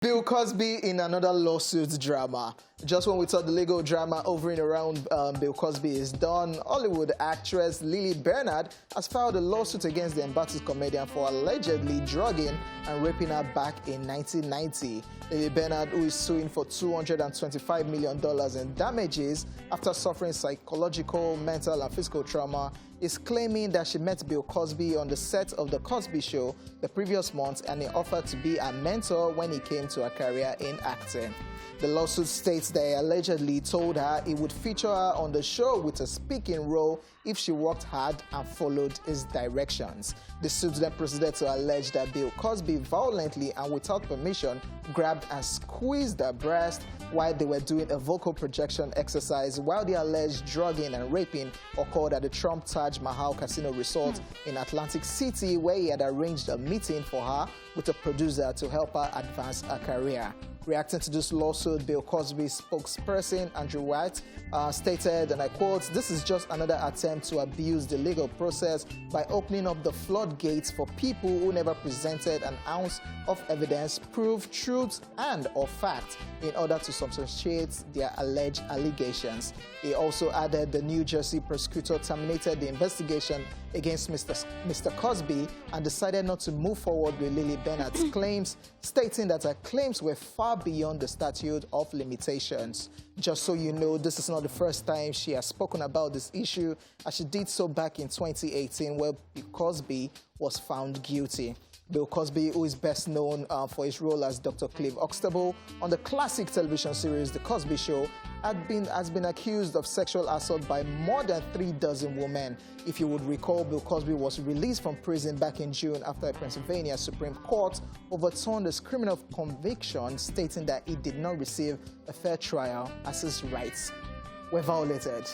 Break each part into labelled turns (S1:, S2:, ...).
S1: Bill Cosby in another lawsuit drama. Just when we thought the legal drama hovering around Bill Cosby is done, Hollywood actress Lili Bernard has filed a lawsuit against the embattled comedian for allegedly drugging and raping her back in 1990. Lili Bernard, who is suing for $225 million in damages after suffering psychological, mental and physical trauma, is claiming that she met Bill Cosby on the set of The Cosby Show the previous month and he offered to be a mentor when he came to her career in acting. The lawsuit states that he allegedly told her he would feature her on the show with a speaking role if she worked hard and followed his directions. The suit then proceeded to allege that Bill Cosby violently and without permission grabbed and squeezed her breast while they were doing a vocal projection exercise while the alleged drugging and raping occurred at the Trump Taj Mahal Casino Resort in Atlantic City, where he had arranged a meeting for her with a producer to help her advance her career. Reacting to this lawsuit, Bill Cosby's spokesperson, Andrew White, stated, and I quote, "This is just another attempt to abuse the legal process by opening up the floodgates for people who never presented an ounce of evidence, proof, truth, and/or fact in order to substantiate their alleged allegations." He also added the New Jersey prosecutor terminated the investigation against Mr. Cosby and decided not to move forward with Lili Bernard's claims, stating that her claims were far beyond the statute of limitations. Just so you know, this is not the first time she has spoken about this issue, as she did so back in 2018, where Bill Cosby was found guilty. Bill Cosby, who is best known for his role as Dr. Clive Huxtable on the classic television series The Cosby Show, has been accused of sexual assault by more than 36 women. If you would recall, Bill Cosby was released from prison back in June after a Pennsylvania Supreme Court overturned his criminal conviction, stating that he did not receive a fair trial as his rights were violated.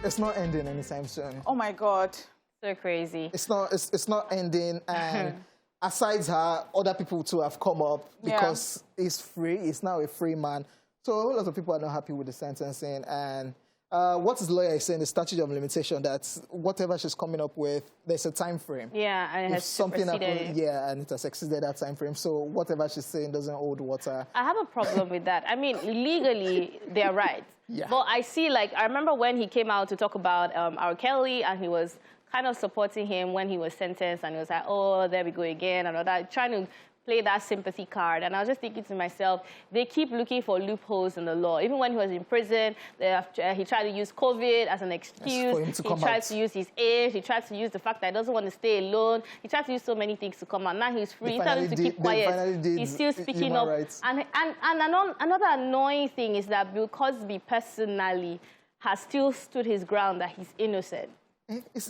S1: It's not ending anytime soon.
S2: Oh my God.
S3: So crazy.
S1: It's not ending, and aside her, other people too have come up because he's free. He's now a free man. So a lot of people are not happy with the sentencing. And what his lawyer is saying, the statute of limitation, that whatever she's coming up with, there's a time frame.
S3: Yeah, and it has
S1: something happened, and it has exceeded that time frame. So whatever she's saying doesn't hold water.
S3: I have a problem with that. I mean, legally, they're right.
S1: Yeah.
S3: But I see, like, I remember when he came out to talk about R. Kelly, and he was kind of supporting him when he was sentenced, and he was like, oh, there we go again, and all that, trying to play that sympathy card. And I was just thinking to myself, they keep looking for loopholes in the law. Even when he was in prison, he tried to use COVID as an excuse. He tried to use his age. He tried to use the fact that he doesn't want to stay alone. He tried to use so many things to come out. Now he's free. He's starting to keep quiet. He's still speaking up. And another annoying thing is that Bill Cosby personally has still stood his ground that he's innocent. That's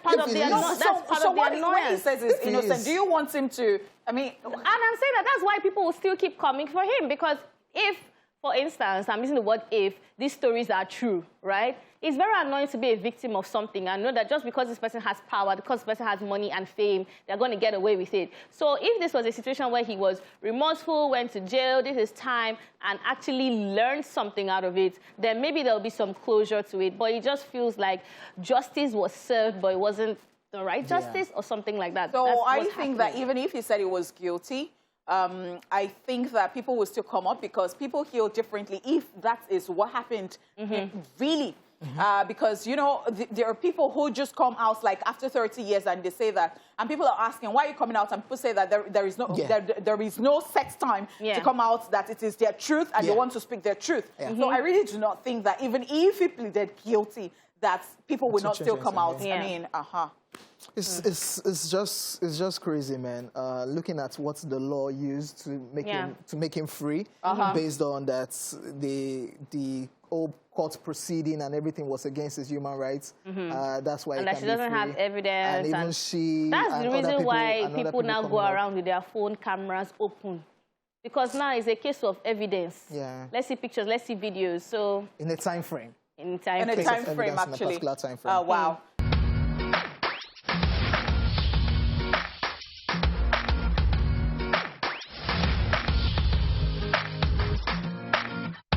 S3: part of the annoyance.
S2: So what he says is innocent, do you want him to, I mean...
S3: And I'm saying that's why people will still keep coming for him, because if, for instance, I'm using the word if, these stories are true, right? It's very annoying to be a victim of something and know that just because this person has power, because this person has money and fame, they're going to get away with it. So if this was a situation where he was remorseful, went to jail, did his time, and actually learned something out of it, then maybe there'll be some closure to it. But it just feels like justice was served, but it wasn't the right justice or something like that.
S2: So I think that even if he said he was guilty, I think that people will still come up because people heal differently if that is what happened really. Because, you know, there are people who just come out like after 30 years and they say that, and people are asking, why are you coming out? And people say that there is no set time to come out, that it is their truth and they want to speak their truth. So I really do not think that even if he pleaded guilty, that people will not still come out. I mean,
S1: It's just crazy, man. Looking at what the law used to make him free, based on that the whole court proceeding and everything was against his human rights. That's why
S3: and that she doesn't have evidence.
S1: And even she.
S3: That's the reason why people now go around with their phone cameras open. Because now it's a case of evidence. Let's see pictures, let's see videos. So
S1: in a time frame.
S3: In a time frame,
S2: actually.
S1: In a particular time frame.
S2: Wow.